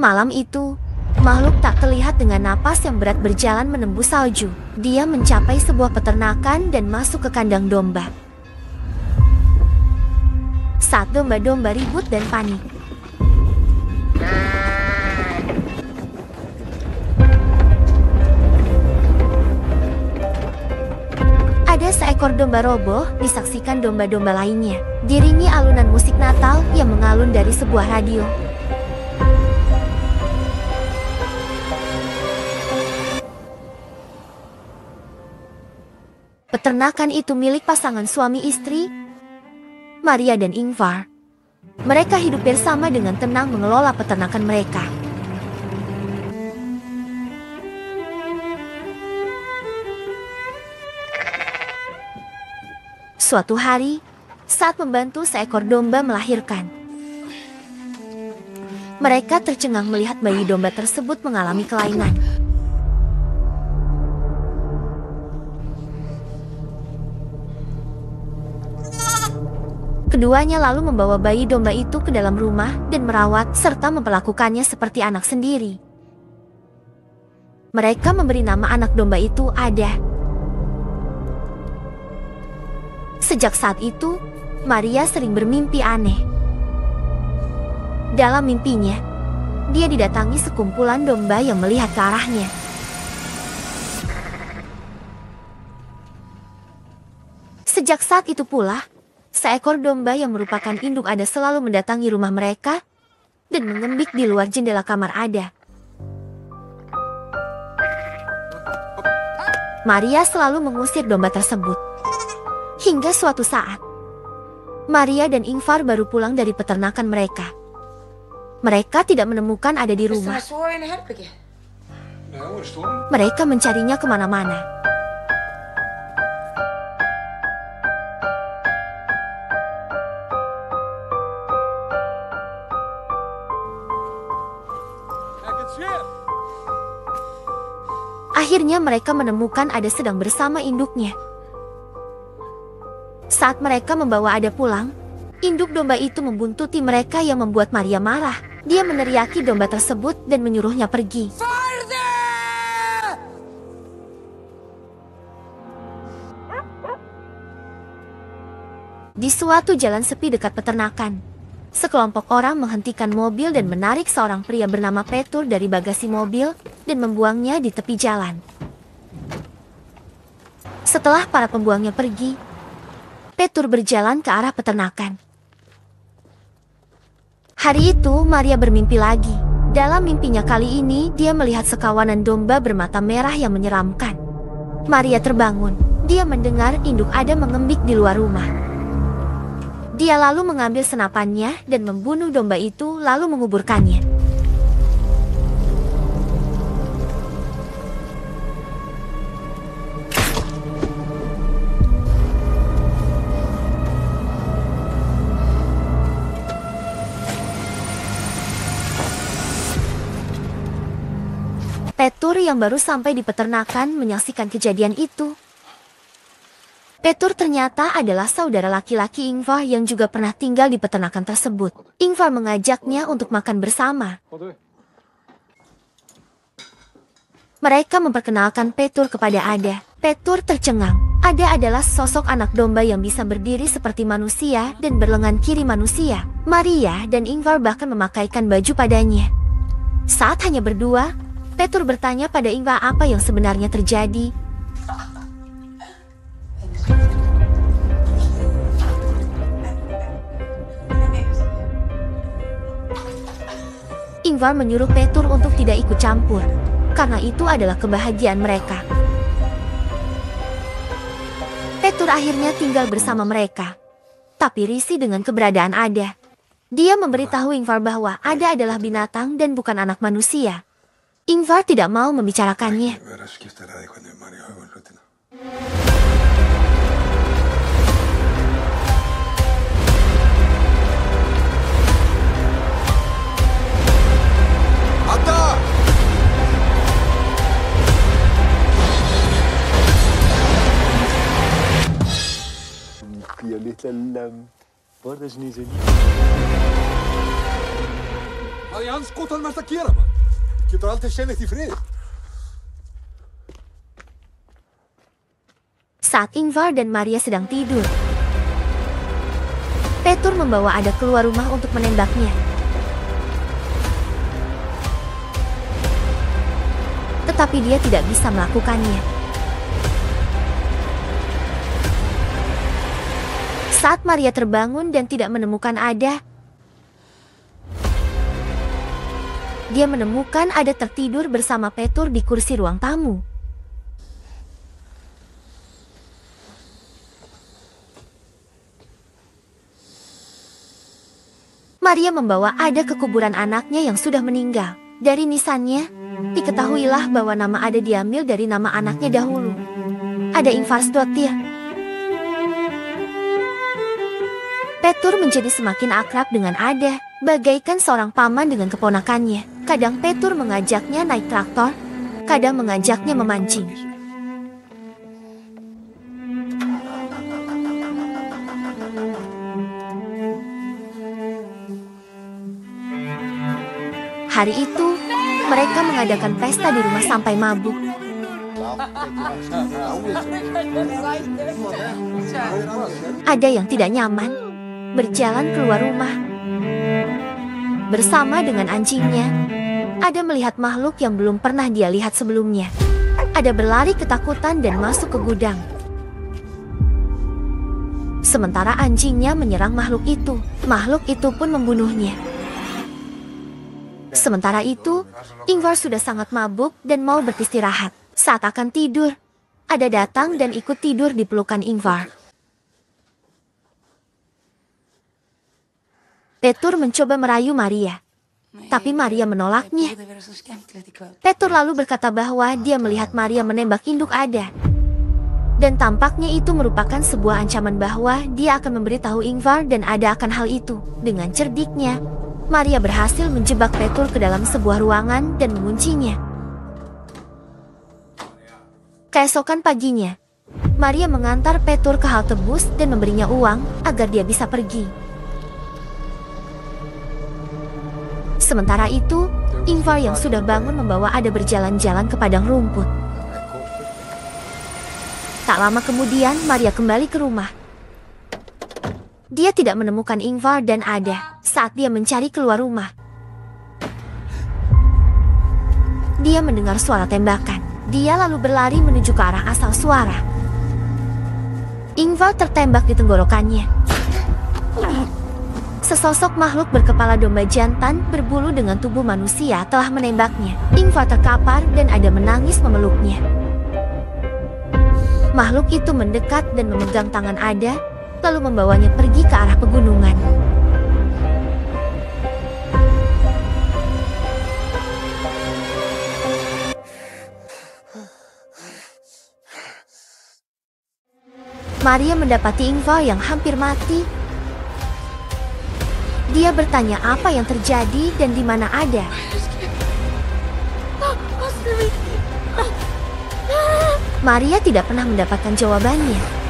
Malam itu, makhluk tak terlihat dengan napas yang berat berjalan menembus salju. Dia mencapai sebuah peternakan dan masuk ke kandang domba. Saat domba-domba ribut dan panik, ada seekor domba roboh disaksikan domba-domba lainnya. Diringi alunan musik Natal yang mengalun dari sebuah radio. Peternakan itu milik pasangan suami istri, Maria dan Ingvar. Mereka hidup bersama dengan tenang mengelola peternakan mereka. Suatu hari, saat membantu seekor domba melahirkan, mereka tercengang melihat bayi domba tersebut mengalami kelainan. Keduanya lalu membawa bayi domba itu ke dalam rumah dan merawat serta memperlakukannya seperti anak sendiri. Mereka memberi nama anak domba itu Ada. Sejak saat itu, Maria sering bermimpi aneh. Dalam mimpinya, dia didatangi sekumpulan domba yang melihat ke arahnya. Sejak saat itu pula, seekor domba yang merupakan induk Ada selalu mendatangi rumah mereka dan mengembik di luar jendela kamar Ada. Maria selalu mengusir domba tersebut. Hingga suatu saat, Maria dan Ingvar baru pulang dari peternakan mereka. Mereka tidak menemukan Ada di rumah. Mereka mencarinya kemana-mana. Akhirnya mereka menemukan Ada sedang bersama induknya. Saat mereka membawa Ada pulang, induk domba itu membuntuti mereka yang membuat Maria marah. Dia meneriaki domba tersebut dan menyuruhnya pergi. Di suatu jalan sepi dekat peternakan, sekelompok orang menghentikan mobil dan menarik seorang pria bernama Petur dari bagasi mobil dan membuangnya di tepi jalan. Setelah para pembuangnya pergi, Petur berjalan ke arah peternakan. Hari itu, Maria bermimpi lagi. Dalam mimpinya kali ini, dia melihat sekawanan domba bermata merah yang menyeramkan. Maria terbangun. Dia mendengar induk Ada mengembik di luar rumah. Dia lalu mengambil senapannya dan membunuh domba itu lalu menguburkannya. Petur yang baru sampai di peternakan menyaksikan kejadian itu. Petur ternyata adalah saudara laki-laki Ingvar yang juga pernah tinggal di peternakan tersebut. Ingvar mengajaknya untuk makan bersama. Mereka memperkenalkan Petur kepada Ada. Petur tercengang. Ada adalah sosok anak domba yang bisa berdiri seperti manusia dan berlengan kiri manusia. Maria dan Ingvar bahkan memakaikan baju padanya. Saat hanya berdua, Petur bertanya pada Ingvar apa yang sebenarnya terjadi. Ingvar menyuruh Petur untuk tidak ikut campur, karena itu adalah kebahagiaan mereka. Petur akhirnya tinggal bersama mereka, tapi risih dengan keberadaan Ada. Dia memberitahu Ingvar bahwa Ada adalah binatang dan bukan anak manusia. Ingvar tidak mau membicarakannya. Vad i all skotan massakerar man? Kita alltid känner till fred. Saat Ingvar dan Maria sedang tidur, Petur membawa Ada keluar rumah untuk menembaknya. Tetapi dia tidak bisa melakukannya. Saat Maria terbangun dan tidak menemukan Ada, dia menemukan Ada tertidur bersama Petur di kursi ruang tamu. Maria membawa Ada ke kuburan anaknya yang sudah meninggal. Dari nisannya, diketahuilah bahwa nama Ada diambil dari nama anaknya dahulu. Ada Ingvarsdottir. Petur menjadi semakin akrab dengan Ada, bagaikan seorang paman dengan keponakannya. Kadang Petur mengajaknya naik traktor, kadang mengajaknya memancing. Hari itu, mereka mengadakan pesta di rumah sampai mabuk. Ada yang tidak nyaman, berjalan keluar rumah. Bersama dengan anjingnya, Ada melihat makhluk yang belum pernah dia lihat sebelumnya. Ada berlari ketakutan dan masuk ke gudang. Sementara anjingnya menyerang makhluk itu pun membunuhnya. Sementara itu, Ingvar sudah sangat mabuk dan mau beristirahat. Saat akan tidur, Ada datang dan ikut tidur di pelukan Ingvar. Petur mencoba merayu Maria, tapi Maria menolaknya. Petur lalu berkata bahwa dia melihat Maria menembak induk Ada. Dan tampaknya itu merupakan sebuah ancaman bahwa dia akan memberitahu Ingvar dan Ada akan hal itu. Dengan cerdiknya, Maria berhasil menjebak Petur ke dalam sebuah ruangan dan menguncinya. Keesokan paginya, Maria mengantar Petur ke halte bus dan memberinya uang agar dia bisa pergi. Sementara itu, Ingvar yang sudah bangun membawa Ada berjalan-jalan ke padang rumput. Tak lama kemudian, Maria kembali ke rumah. Dia tidak menemukan Ingvar dan Ada saat dia mencari keluar rumah. Dia mendengar suara tembakan. Dia lalu berlari menuju ke arah asal suara. Ingvar tertembak di tenggorokannya. Sesosok makhluk berkepala domba jantan berbulu dengan tubuh manusia telah menembaknya. Ingvar terkapar dan Ada menangis memeluknya. Makhluk itu mendekat dan memegang tangan Ada, lalu membawanya pergi ke arah pegunungan. Maria mendapati Ingvar yang hampir mati. Dia bertanya apa yang terjadi dan di mana Ada. Maria tidak pernah mendapatkan jawabannya.